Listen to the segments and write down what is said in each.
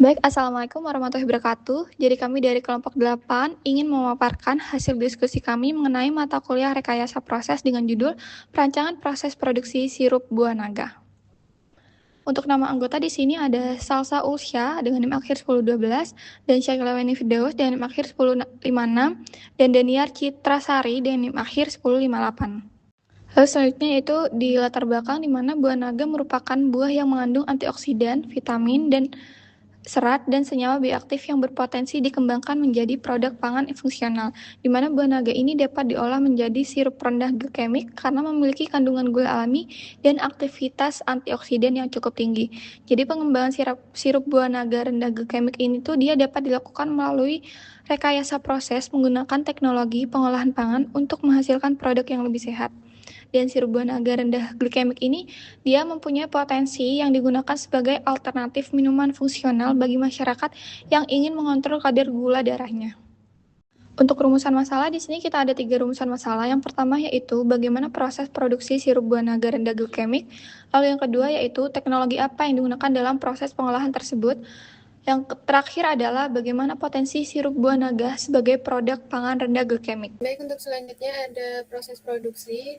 Baik, Assalamualaikum warahmatullahi wabarakatuh. Jadi kami dari kelompok 8 ingin memaparkan hasil diskusi kami mengenai mata kuliah rekayasa proses dengan judul Perancangan Proses Produksi Sirup Buah Naga. Untuk nama anggota di sini ada Salsa Ulsya dengan NIM akhir 1012 dan Syakilaweni Firdaus dengan NIM akhir 1056 dan Daniar Citrasari dengan NIM akhir 1058. Lalu selanjutnya yaitu di latar belakang di mana buah naga merupakan buah yang mengandung antioksidan, vitamin, dan serat dan senyawa bioaktif yang berpotensi dikembangkan menjadi produk pangan fungsional, di mana buah naga ini dapat diolah menjadi sirup rendah glikemik karena memiliki kandungan gula alami dan aktivitas antioksidan yang cukup tinggi. Jadi pengembangan sirup buah naga rendah glikemik ini tuh dia dapat dilakukan melalui rekayasa proses menggunakan teknologi pengolahan pangan untuk menghasilkan produk yang lebih sehat. Dan sirup buah naga rendah glikemik ini dia mempunyai potensi yang digunakan sebagai alternatif minuman fungsional bagi masyarakat yang ingin mengontrol kadar gula darahnya. Untuk rumusan masalah di sini kita ada 3 rumusan masalah. Yang pertama yaitu bagaimana proses produksi sirup buah naga rendah glikemik. Lalu yang kedua yaitu teknologi apa yang digunakan dalam proses pengolahan tersebut. Yang terakhir adalah bagaimana potensi sirup buah naga sebagai produk pangan rendah glikemik. Baik, untuk selanjutnya ada proses produksi.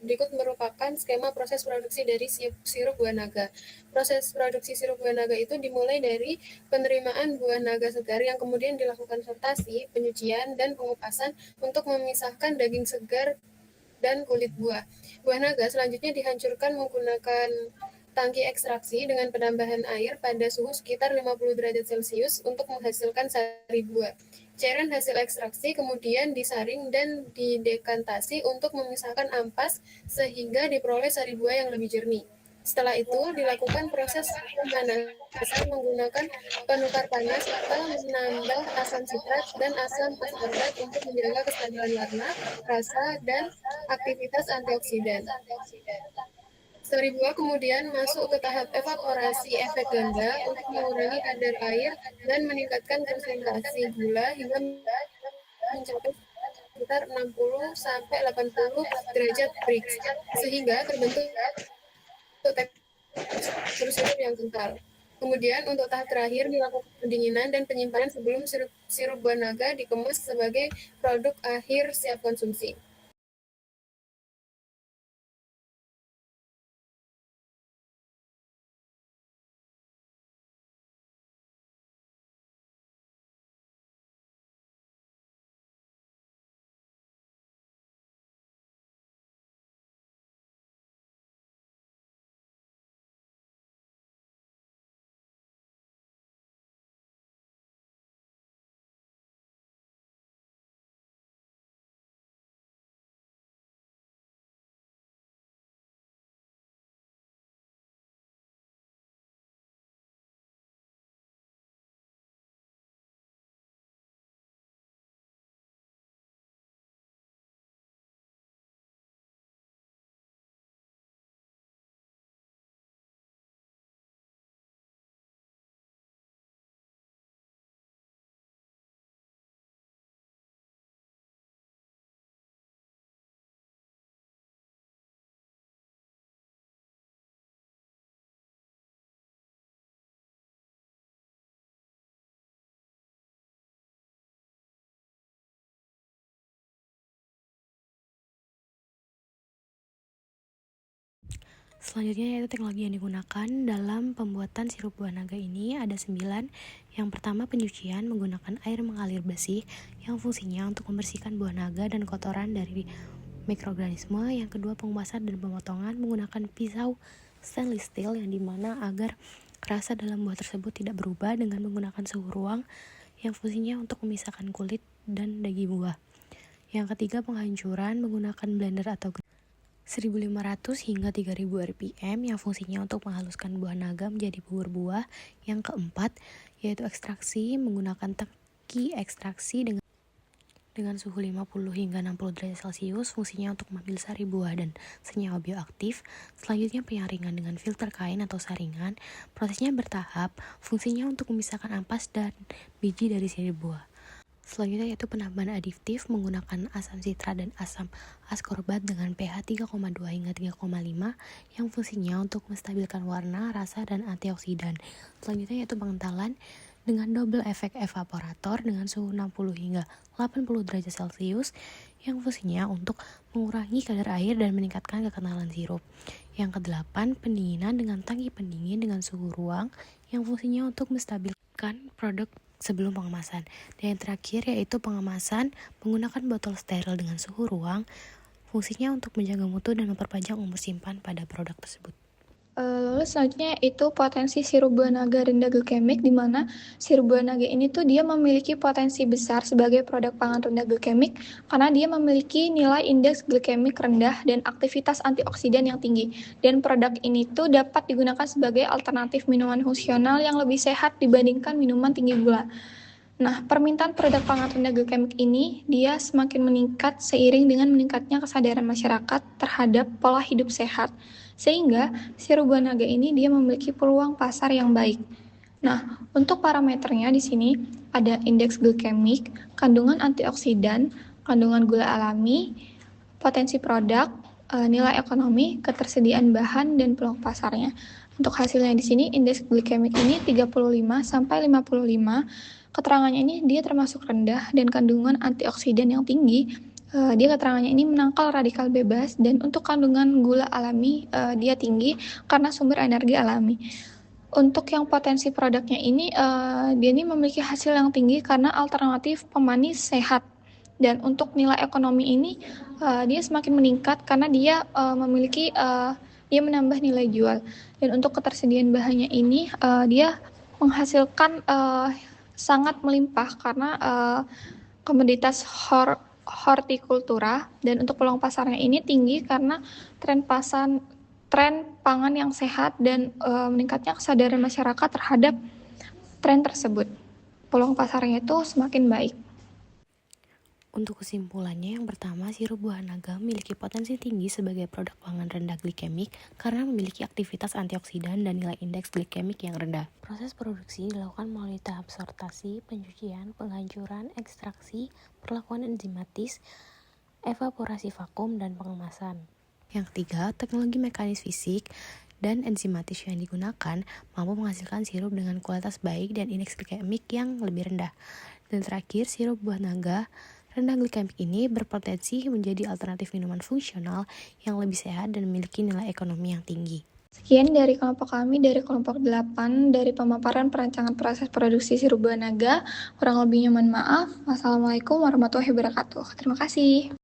Berikut merupakan skema proses produksi dari sirup buah naga. Proses produksi sirup buah naga itu dimulai dari penerimaan buah naga segar yang kemudian dilakukan sortasi, penyucian, dan pengupasan untuk memisahkan daging segar dan kulit buah. Buah naga selanjutnya dihancurkan menggunakan tangki ekstraksi dengan penambahan air pada suhu sekitar 50 derajat Celcius untuk menghasilkan sari buah. Cairan hasil ekstraksi kemudian disaring dan didekantasi untuk memisahkan ampas sehingga diperoleh sari buah yang lebih jernih. Setelah itu dilakukan proses pemanasan menggunakan penukar panas atau menambah asam sitrat dan asam askorbat untuk menjaga kestabilan warna, rasa, dan aktivitas antioksidan. Sari buah kemudian masuk ke tahap evaporasi efek ganda untuk mengurangi kadar air dan meningkatkan konsentrasi gula hingga mencapai sekitar 60 sampai 80 derajat Brix sehingga terbentuk tekstur sirup yang kental. Kemudian untuk tahap terakhir dilakukan pendinginan dan penyimpanan sebelum sirup buah naga dikemas sebagai produk akhir siap konsumsi. Selanjutnya yaitu teknologi yang digunakan dalam pembuatan sirup buah naga ini ada 9. Yang pertama penyucian menggunakan air mengalir bersih yang fungsinya untuk membersihkan buah naga dan kotoran dari mikroorganisme. Yang kedua pengupasan dan pemotongan menggunakan pisau stainless steel yang dimana agar rasa dalam buah tersebut tidak berubah dengan menggunakan suhu ruang yang fungsinya untuk memisahkan kulit dan daging buah. Yang ketiga penghancuran menggunakan blender atau 1500 hingga 3000 rpm yang fungsinya untuk menghaluskan buah naga menjadi bubur buah. Yang keempat yaitu ekstraksi menggunakan tangki ekstraksi dengan suhu 50 hingga 60 derajat Celcius, fungsinya untuk mengambil sari buah dan senyawa bioaktif. Selanjutnya penyaringan dengan filter kain atau saringan, prosesnya bertahap, fungsinya untuk memisahkan ampas dan biji dari sari buah. Selanjutnya yaitu penambahan adiktif menggunakan asam sitrat dan asam askorbat dengan pH 3,2 hingga 3,5 yang fungsinya untuk menstabilkan warna, rasa, dan antioksidan. Selanjutnya yaitu pengentalan dengan double efek evaporator dengan suhu 60 hingga 80 derajat Celcius yang fungsinya untuk mengurangi kadar air dan meningkatkan kekentalan sirup. Yang kedelapan, pendinginan dengan tangki pendingin dengan suhu ruang yang fungsinya untuk menstabilkan produk sebelum pengemasan. Dan yang terakhir yaitu pengemasan menggunakan botol steril dengan suhu ruang, fungsinya untuk menjaga mutu dan memperpanjang umur simpan pada produk tersebut. Lalu selanjutnya itu potensi sirup buah naga rendah glikemik, di mana sirup buah naga ini tuh dia memiliki potensi besar sebagai produk pangan rendah glikemik karena dia memiliki nilai indeks glikemik rendah dan aktivitas antioksidan yang tinggi. Dan produk ini tuh dapat digunakan sebagai alternatif minuman fungsional yang lebih sehat dibandingkan minuman tinggi gula. Nah, permintaan produk pangan rendah glikemik ini dia semakin meningkat seiring dengan meningkatnya kesadaran masyarakat terhadap pola hidup sehat. Sehingga sirup buah naga ini dia memiliki peluang pasar yang baik. Nah, untuk parameternya di sini ada indeks glikemik, kandungan antioksidan, kandungan gula alami, potensi produk, nilai ekonomi, ketersediaan bahan, dan peluang pasarnya. Untuk hasilnya di sini indeks glikemik ini 35 sampai 55. Keterangannya ini dia termasuk rendah dan kandungan antioksidan yang tinggi. Dia keterangannya ini menangkal radikal bebas, dan untuk kandungan gula alami dia tinggi karena sumber energi alami. Untuk yang potensi produknya ini dia ini memiliki hasil yang tinggi karena alternatif pemanis sehat. Dan untuk nilai ekonomi ini dia semakin meningkat karena dia memiliki dia menambah nilai jual. Dan untuk ketersediaan bahannya ini dia menghasilkan sangat melimpah karena komoditas hortikultura, dan untuk peluang pasarnya ini tinggi karena tren pangan yang sehat dan meningkatnya kesadaran masyarakat terhadap tren tersebut. Peluang pasarnya itu semakin baik. Untuk kesimpulannya, yang pertama, sirup buah naga memiliki potensi tinggi sebagai produk pangan rendah glikemik karena memiliki aktivitas antioksidan dan nilai indeks glikemik yang rendah. Proses produksi dilakukan melalui tahap sortasi, pencucian, penghancuran, ekstraksi, perlakuan enzimatis, evaporasi vakum, dan pengemasan. Yang ketiga, teknologi mekanis fisik dan enzimatis yang digunakan mampu menghasilkan sirup dengan kualitas baik dan indeks glikemik yang lebih rendah. Dan terakhir, sirup buah naga rendah glikemik ini berpotensi menjadi alternatif minuman fungsional yang lebih sehat dan memiliki nilai ekonomi yang tinggi. Sekian dari kelompok kami, dari kelompok 8, dari pemaparan perancangan proses produksi sirup buah naga. Kurang lebihnya mohon maaf. Wassalamualaikum warahmatullahi wabarakatuh. Terima kasih.